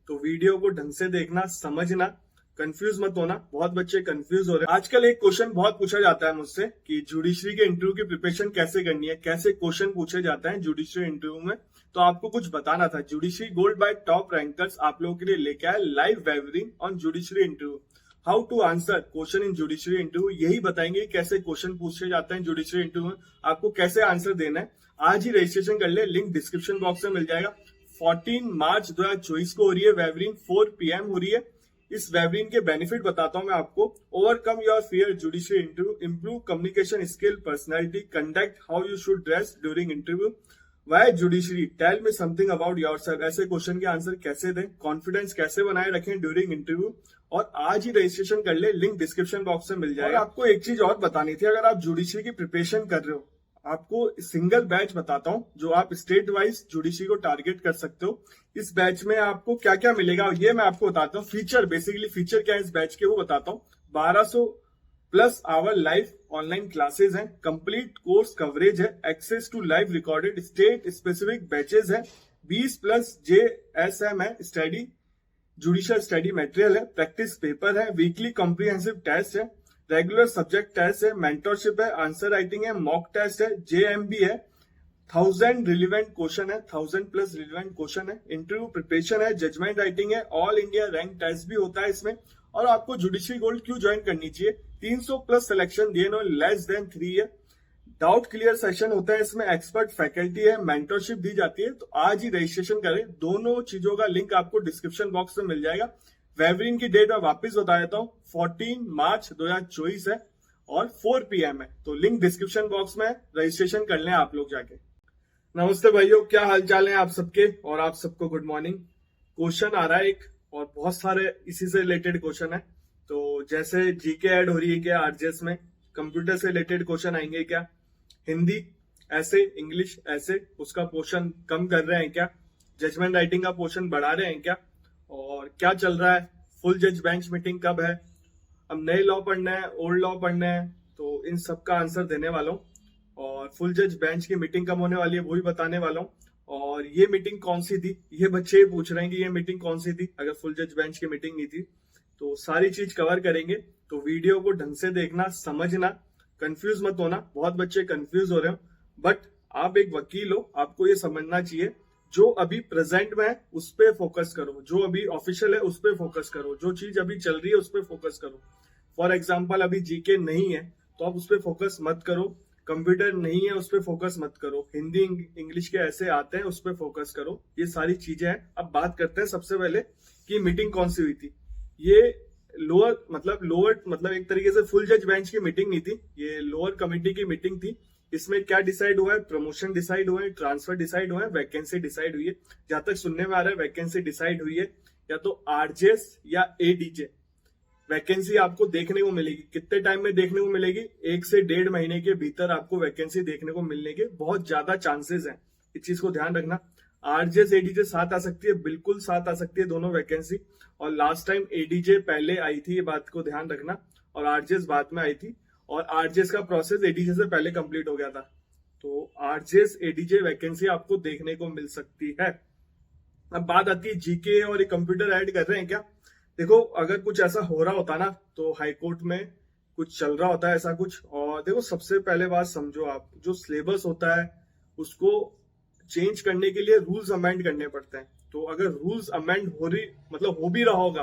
तो वीडियो को ढंग से देखना, समझना, कंफ्यूज मत होना। बहुत बच्चे कंफ्यूज हो रहे हैं। आजकल एक क्वेश्चन बहुत पूछा जाता है मुझसे कि जुडिशरी के इंटरव्यू की प्रिपरेशन कैसे करनी है, कैसे क्वेश्चन पूछे जाते हैं जुडिशरी इंटरव्यू में। तो आपको कुछ बताना था। Judiciary gold by top rankers आप लोगों के लिए लेके आए live webinar on judiciary interview. How to answer question in judiciary interview, यही बताएंगे कैसे क्वेश्चन पूछे जाते हैं जुडिशरी इंटरव्यू में, आपको कैसे आंसर देना है। आज ही रजिस्ट्रेशन कर ले, लिंक डिस्क्रिप्शन बॉक्स में मिल जाएगा। 14 मार्च 2024 को हो रही है वेबिनार, 4 PM हो रही है। इस वेबिनार के बेनिफिट बताता हूं मैं आपको। Overcome your fear judiciary interview, improve communication skill, personality, conduct, how you should dress during interview, why judiciary, tell me something about yourself. ऐसे क्वेश्चन के आंसर कैसे दें, कॉन्फिडेंस कैसे बनाए रखें ड्यूरिंग इंटरव्यू। और आज ही रजिस्ट्रेशन कर ले, लिंक डिस्क्रिप्शन बॉक्स में मिल जाएगा। आपको एक चीज और बतानी थी, अगर आप जुडिशरी की प्रिपरेशन कर रहे हो, आपको सिंगल बैच बताता हूं जो आप स्टेट वाइज जुडिशरी को टारगेट कर सकते हो। इस बैच में आपको क्या क्या मिलेगा ये मैं आपको बताता हूँ। फीचर, बेसिकली फीचर क्या है इस बैच के वो बताता हूँ। 1200+ आवर लाइव ऑनलाइन क्लासेस हैं, कंप्लीट कोर्स कवरेज है, access to live recorded state specific batches है, 20+ JSM है, स्टडी जुडिशियल स्टडी मटेरियल है, प्रैक्टिस पेपर है, वीकली कॉम्प्रिहेंसिव टेस्ट है, रेगुलर सब्जेक्ट टेस्ट है, मेंटरशिप है, आंसर राइटिंग है, मॉक टेस्ट है, JMB है, 1000 रिलेवेंट क्वेश्चन है, 1000+ रिलेवेंट क्वेश्चन है, इंटरव्यू प्रिपरेशन है, जजमेंट राइटिंग है, ऑल इंडिया रैंक टेस्ट भी होता है इसमें। और आपको जुडिशरी गोल्ड क्यों ज्वाइन करनी चाहिए, 300+ सिलेक्शन दिए no less than 3 year, doubt clear session होता है इसमें, एक्सपर्ट फैकल्टी है, मेंटरशिप दी जाती है। तो आज ही रजिस्ट्रेशन करें। दोनों चीजों का लिंक आपको डिस्क्रिप्शन बॉक्स में मिल जाएगा। वेबिनार की डेट मैं वापस बता देता हूँ, 14 मार्च 2024 है और 4 PM है। तो लिंक डिस्क्रिप्शन बॉक्स में, रजिस्ट्रेशन कर लें आप लोग जाके। नमस्ते भाइयों, क्या हालचाल है आप सबके, और आप सबको गुड मॉर्निंग। क्वेश्चन आ रहा है एक, और बहुत सारे इसी से रिलेटेड क्वेश्चन है। तो जैसे जीके ऐड हो रही है क्या आरजेएस में, कंप्यूटर से रिलेटेड क्वेश्चन आएंगे क्या, हिंदी ऐसे, इंग्लिश ऐसे, उसका पोर्शन कम कर रहे हैं क्या, जजमेंट राइटिंग का पोर्शन बढ़ा रहे हैं क्या, और क्या चल रहा है, फुल जज बेंच मीटिंग कब है, अब नए लॉ पढ़ना है, ओल्ड लॉ पढ़ना है। तो इन सब का आंसर देने वाला हूँ। और फुल जज बेंच की मीटिंग कब होने वाली है वो भी बताने वाला हूँ। और ये मीटिंग कौन सी थी, ये बच्चे पूछ रहे हैं कि ये मीटिंग कौन सी थी, अगर फुल जज बेंच की मीटिंग नहीं थी। तो सारी चीज कवर करेंगे। तो वीडियो को ढंग से देखना, समझना, कंफ्यूज मत होना। बहुत बच्चे कंफ्यूज हो रहे हो, बट आप एक वकील हो, आपको ये समझना चाहिए जो अभी प्रेजेंट में है उस पर फोकस करो, जो अभी ऑफिशियल है उस पर फोकस करो, जो चीज अभी चल रही है उस पर फोकस करो। फॉर एग्जाम्पल अभी जीके नहीं है तो आप उस पर फोकस मत करो, कंप्यूटर नहीं है उस पर फोकस मत करो, हिंदी इंग्लिश के ऐसे आते हैं उस पर फोकस करो। ये सारी चीजें हैं। अब बात करते हैं सबसे पहले कि मीटिंग कौन सी हुई थी। ये लोअर मतलब एक तरीके से फुल जज बेंच की मीटिंग नहीं थी, ये लोअर कमेटी की मीटिंग थी। इसमें क्या डिसाइड हुआ है, प्रमोशन डिसाइड हुआ है, ट्रांसफर डिसाइड हुआ है, वैकेंसी डिसाइड हुई है। जहां तक सुनने में आ रहा है वैकेंसी डिसाइड हुई है, या तो आरजेएस या एडीजे वैकेंसी आपको देखने को मिलेगी। कितने टाइम में देखने को मिलेगी, 1 से 1.5 महीने के भीतर आपको वैकेंसी देखने को मिलने के बहुत ज्यादा चांसेस हैं। इस चीज को ध्यान रखना। आरजेएस एडीजे साथ आ सकती है, बिल्कुल साथ आ सकती है दोनों वैकेंसी। और लास्ट टाइम एडीजे पहले आई थी, ये बात को ध्यान रखना, और आरजेएस बाद में आई थी। और आरजेएस का प्रोसेस एडीजे से पहले कंप्लीट हो गया था। तो आरजेएस एडीजे वैकेंसी आपको देखने को मिल सकती है। अब बात आती है जीके और कंप्यूटर ऐड कर रहे हैं क्या। देखो, अगर कुछ ऐसा हो रहा होता ना तो हाईकोर्ट में कुछ चल रहा होता है ऐसा कुछ। और देखो, सबसे पहले बात समझो, आप जो सिलेबस होता है उसको चेंज करने के लिए रूल्स अमेंड करने पड़ते हैं। तो अगर रूल्स अमेंड हो भी रहा होगा,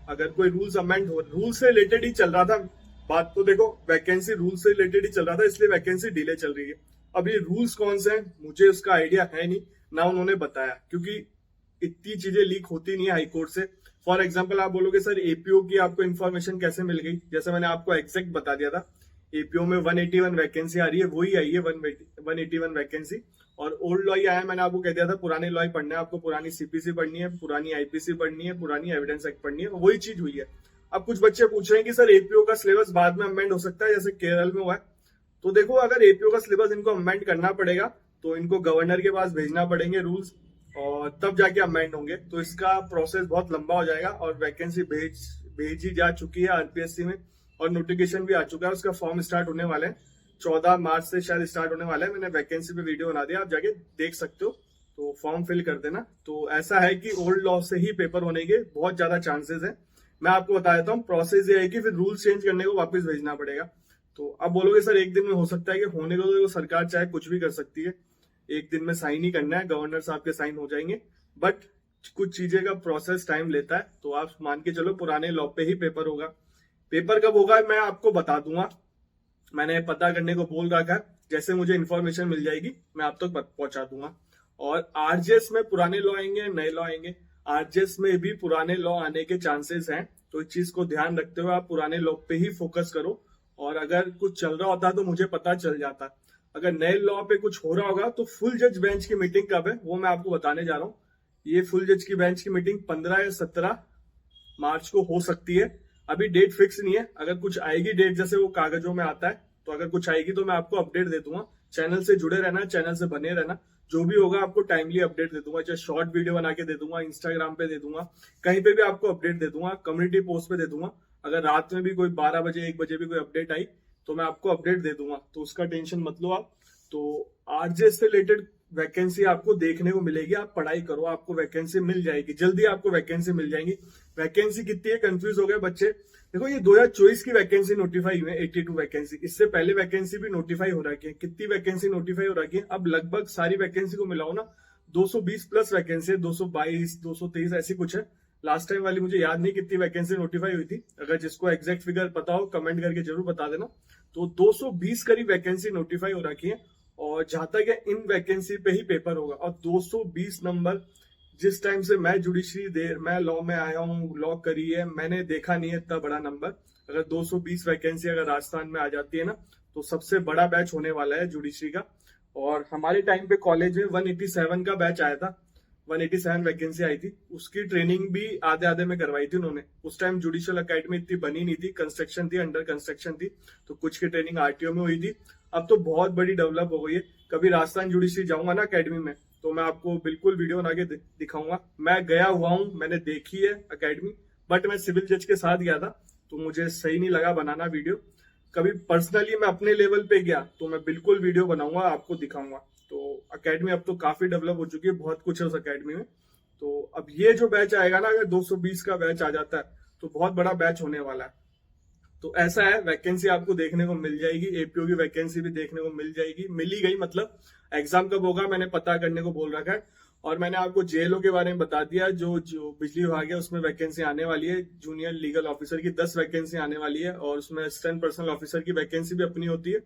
अगर कोई रूल्स अमेंड रूल से रिलेटेड ही चल रहा था बात, तो देखो वैकेंसी रूल से रिलेटेड ही चल रहा था, इसलिए वैकेंसी डिले चल रही है। अब ये रूल्स कौन से हैं मुझे उसका आइडिया है नहीं, ना उन्होंने बताया, क्योंकि इतनी चीजें लीक होती नहीं है हाईकोर्ट से। फॉर एग्जाम्पल आप बोलोगे सर एपीओ की आपको इन्फॉर्मेशन कैसे मिल गई, जैसे मैंने आपको एग्जैक्ट बता दिया था। एपीओ में 181 वैकेंसी आ रही है, वही आई है 181 वैकेंसी। और ओल्ड लॉ आया है, मैंने आपको कह दिया था पुराने लॉ पढ़ना है आपको, पुरानी सीपीसी पढ़नी है, पुरानी आईपीसी पढ़नी है, पुरानी एविडेंस एक्ट पढ़नी है, वही चीज हुई है। अब कुछ बच्चे पूछ रहे हैं कि सर एपीओ का सिलेबस बाद में अमेंड हो सकता है जैसे केरल में हुआ है। तो देखो, अगर एपीओ का सिलेबस इनको अमेंड करना पड़ेगा तो इनको गवर्नर के पास भेजना पड़ेंगे रूल्स, और तब जाके अमेंड होंगे। तो इसका प्रोसेस बहुत लंबा हो जाएगा। और वैकेंसी भेजी जा चुकी है आरपीएससी में, और नोटिफिकेशन भी आ चुका है, उसका फॉर्म स्टार्ट होने वाले हैं 14 मार्च से शायद स्टार्ट होने वाला है। मैंने वैकेंसी पे वीडियो बना दिया, आप जाके देख सकते हो। तो फॉर्म फिल कर देना। तो ऐसा है कि ओल्ड लॉ से ही पेपर होने के बहुत ज्यादा चांसेस है। मैं आपको बता देता हूँ, प्रोसेस ये है कि फिर रूल्स चेंज करने को वापस भेजना पड़ेगा। तो अब बोलोगे सर एक दिन में हो सकता है, कि होने को तो सरकार चाहे कुछ भी कर सकती है, एक दिन में साइन ही करना है, गवर्नर साहब के साइन हो जाएंगे, बट कुछ चीजें का प्रोसेस टाइम लेता है। तो आप मान के चलो पुराने लॉ पे ही पेपर होगा। पेपर कब होगा मैं आपको बता दूंगा, मैंने पता करने को बोल रखा है, जैसे मुझे इन्फॉर्मेशन मिल जाएगी मैं आप तक पहुंचा दूंगा। और आरजेएस में पुराने लॉ आएंगे, नए लॉ आएंगे, आरजेएस में भी पुराने लॉ आने के चांसेस हैं। तो इस चीज को ध्यान रखते हुए आप पुराने लॉ पे ही फोकस करो, और अगर कुछ चल रहा होता तो मुझे पता चल जाता। अगर नए लॉ पे कुछ हो रहा होगा तो फुल जज बेंच की मीटिंग कब है वो मैं आपको बताने जा रहा हूँ। ये फुल जज की बेंच की मीटिंग 15 या 17 मार्च को हो सकती है। अभी डेट फिक्स नहीं है, अगर कुछ आएगी डेट जैसे वो कागजों में आता है, तो अगर कुछ आएगी तो मैं आपको अपडेट दे दूंगा। चैनल से जुड़े रहना, चैनल से बने रहना, जो भी होगा आपको टाइमली अपडेट दे दूंगा, चाहे शॉर्ट वीडियो बना के दे दूंगा, इंस्टाग्राम पे दे दूंगा, कहीं पे भी आपको अपडेट दे दूंगा, कम्युनिटी पोस्ट पे दे दूंगा। अगर रात में भी कोई 12 बजे 1 बजे भी कोई अपडेट आई तो मैं आपको अपडेट दे दूंगा, तो उसका टेंशन मत लो आप। तो आरजेएस से रिलेटेड वैकेंसी आपको देखने को मिलेगी, आप पढ़ाई करो, आपको वैकेंसी मिल जाएगी, जल्दी आपको वैकेंसी मिल जाएंगी। वैकेंसी कितनी है कंफ्यूज हो गए बच्चे। देखो ये 2024 की वैकेंसी नोटिफाई हुई है 82 वैकेंसी, इससे पहले वैकेंसी भी नोटिफाई हो रखी है। कितनी वैकेंसी नोटिफाई हो रखी है, अब लगभग सारी वैकेंसी को मिलाओ ना 220 प्लस वैकेंसी है, 222 223 ऐसी कुछ है। लास्ट टाइम वाली मुझे याद नहीं कितनी वैकेंसी नोटिफाई हुई थी, अगर जिसको एग्जैक्ट फिगर पता हो कमेंट करके जरूर बता देना। तो 220 करीब वैकेंसी नोटिफाई हो रखी है, और जहां तक है इन वैकेंसी पे ही पेपर होगा। और 220 नंबर, जिस टाइम से मैं जुडिशरी मैं लॉ में आया हूँ, लॉ करी है, मैंने देखा नहीं है इतना बड़ा नंबर। अगर 220 वैकेंसी अगर राजस्थान में आ जाती है ना, तो सबसे बड़ा बैच होने वाला है जुडिशरी का। और हमारे टाइम पे कॉलेज में 187 का बैच आया था, 187 वैकेंसी आई थी, उसकी ट्रेनिंग भी आधे आधे में करवाई थी उन्होंने। उस टाइम जुडिशियल अकेडमी इतनी बनी नहीं थी, कंस्ट्रक्शन थी, अंडर कंस्ट्रक्शन थी, तो कुछ की ट्रेनिंग आरटीओ में हुई थी। अब तो बहुत बड़ी डेवलप हो गई है। कभी राजस्थान जुडिशरी जाऊंगा ना अकेडमी में, तो मैं आपको बिल्कुल वीडियो बना के दिखाऊंगा। मैं गया हुआ हूँ, मैंने देखी है अकेडमी, बट मैं सिविल जज के साथ गया था, तो मुझे सही नहीं लगा बनाना वीडियो। कभी पर्सनली मैं अपने लेवल पे गया तो मैं बिल्कुल वीडियो बनाऊंगा, आपको दिखाऊंगा। तो अकेडमी अब तो काफी डेवलप हो चुकी है, बहुत कुछ है उस अकेडमी में। तो अब ये जो बैच आएगा ना, अगर 220 का बैच आ जाता है तो बहुत बड़ा बैच होने वाला है। तो ऐसा है, वैकेंसी आपको देखने को मिल जाएगी, एपीओ की वैकेंसी भी देखने को मिल जाएगी, मिल ही गई मतलब। एग्जाम कब होगा मैंने पता करने को बोल रखा है। और मैंने आपको जेएलओ के बारे में बता दिया, जो बिजली विभाग है उसमें वैकेंसी आने वाली है, जूनियर लीगल ऑफिसर की 10 वैकेंसी आने वाली है, और उसमें असिस्टेंट पर्सनल ऑफिसर की वैकेंसी भी अपनी होती है,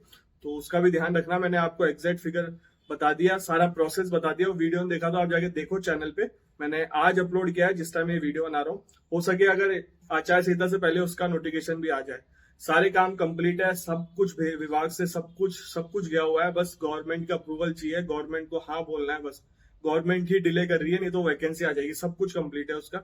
तो उसका भी ध्यान रखना। मैंने आपको एग्जैक्ट फिगर बता दिया, सारा प्रोसेस बता दिया। वीडियो देखा तो आप जाके देखो चैनल पे, मैंने आज अपलोड किया है जिस टाइम ये वीडियो बना रहा हूँ। हो सके अगर आचार संहिता से पहले उसका नोटिफिकेशन भी आ जाए। सारे काम कंप्लीट है, सब कुछ विभाग से सब कुछ गया हुआ है, बस गवर्नमेंट का अप्रूवल चाहिए, गवर्नमेंट को हाँ बोलना है बस। गवर्नमेंट ही डिले कर रही है, नहीं तो वैकेंसी आ जाएगी, सब कुछ कंप्लीट है उसका।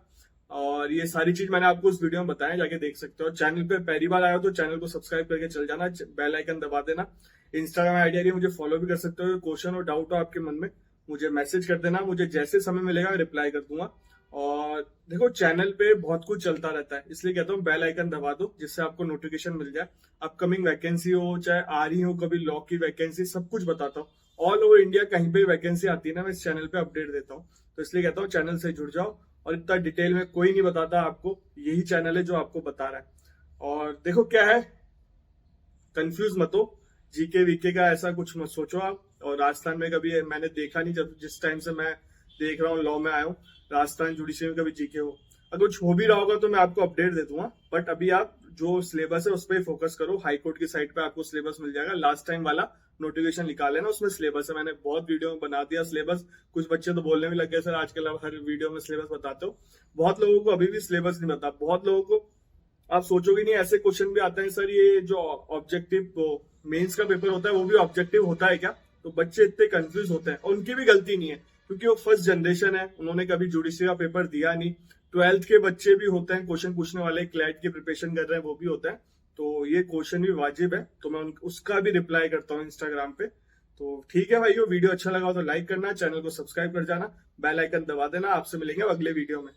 और ये सारी चीज मैंने आपको उस वीडियो में बताया, जाके देख सकते हो। चैनल पे पहली बार आया हो तो चैनल को सब्सक्राइब करके चल जाना, बेल आइकन दबा देना। इंस्टाग्राम आईडी है, मुझे फॉलो भी कर सकते हो। क्वेश्चन और डाउट हो आपके मन में, मुझे मैसेज कर देना, मुझे जैसे समय मिलेगा रिप्लाई कर दूंगा। और देखो चैनल पे बहुत कुछ चलता रहता है, इसलिए कहता हूँ बेल आइकन दबा दो, जिससे आपको नोटिफिकेशन मिल जाए। अपकमिंग वैकेंसी हो, चाहे आ रही हो कभी लॉ की वैकेंसी, सब कुछ बताता हूँ। ऑल ओवर इंडिया कहीं पे वैकेंसी आती है ना, मैं इस चैनल पे अपडेट देता हूँ। तो इसलिए कहता हूँ चैनल से जुड़ जाओ। और इतना डिटेल में कोई नहीं बताता आपको, यही चैनल है जो आपको बता रहा है। और देखो क्या है, कंफ्यूज मत हो, जीके वीके का ऐसा कुछ मत सोचो आप। और राजस्थान में कभी मैंने देखा नहीं, जब जिस टाइम से मैं देख रहा हूँ लॉ में आया हूँ, राजस्थान जुडिशरी में कभी जीके हो। अगर कुछ हो भी रहा होगा तो मैं आपको अपडेट दे दूंगा, बट अभी आप जो सिलेबस है उस पर फोकस करो। हाईकोर्ट की साइट पे आपको सिलेबस मिल जाएगा, लास्ट टाइम वाला नोटिफिकेशन निकाले ना, उसमें सिलेबस है। मैंने बहुत वीडियो में बना दिया सिलेबस। कुछ बच्चे तो बोलने भी लग गए सर आजकल आप हर वीडियो में सिलेबस बताते हो। बहुत लोगों को अभी भी सिलेबस नहीं पता, बहुत लोगों को आप सोचोगे नहीं, ऐसे क्वेश्चन भी आते हैं सर ये जो ऑब्जेक्टिव मेंस का पेपर होता है वो भी ऑब्जेक्टिव होता है क्या। तो बच्चे इतने कंफ्यूज होते हैं, और उनकी भी गलती नहीं है, क्योंकि वो फर्स्ट जनरेशन है, उन्होंने कभी जुडिशरी का पेपर दिया नहीं। 12th के बच्चे भी होते हैं क्वेश्चन पूछने वाले, क्लैट की प्रिपरेशन कर रहे हैं वो भी होता है। तो ये क्वेश्चन भी वाजिब है, तो मैं उसका भी रिप्लाई करता हूँ इंस्टाग्राम पे। तो ठीक है भाइयों, वीडियो अच्छा लगा हो तो लाइक करना, चैनल को सब्सक्राइब कर जाना, बेल आइकन दबा देना। आपसे मिलेंगे अगले वीडियो में।